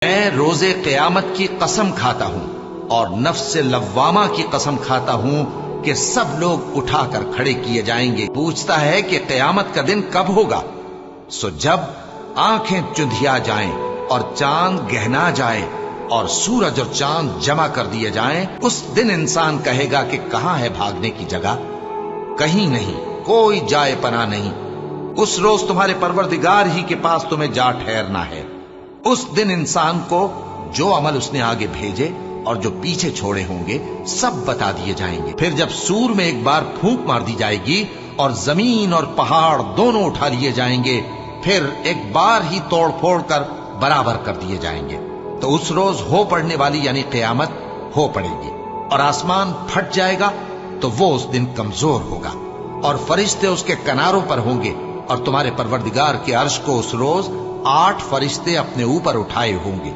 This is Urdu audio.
میں روز قیامت کی قسم کھاتا ہوں اور نفس لوامہ کی قسم کھاتا ہوں کہ سب لوگ اٹھا کر کھڑے کیے جائیں گے۔ پوچھتا ہے کہ قیامت کا دن کب ہوگا؟ سو جب آنکھیں چندھیا جائیں اور چاند گہنا جائے اور سورج اور چاند جمع کر دیے جائیں، اس دن انسان کہے گا کہ کہاں ہے بھاگنے کی جگہ؟ کہیں نہیں، کوئی جائے پناہ نہیں۔ اس روز تمہارے پروردگار ہی کے پاس تمہیں جا ٹھہرنا ہے۔ اس دن انسان کو جو عمل اس نے آگے بھیجے اور جو پیچھے چھوڑے ہوں گے سب بتا دیے جائیں گے۔ پھر جب سور میں ایک بار پھونک مار دی جائے گی اور زمین اور پہاڑ دونوں اٹھا لیے جائیں گے، پھر ایک بار ہی توڑ پھوڑ کر برابر کر دیے جائیں گے، تو اس روز ہو پڑنے والی یعنی قیامت ہو پڑے گی اور آسمان پھٹ جائے گا تو وہ اس دن کمزور ہوگا اور فرشتے اس کے کناروں پر ہوں گے، اور تمہارے پروردگار کے عرش کو اس روز 8 فرشتے اپنے اوپر اٹھائے ہوں گے۔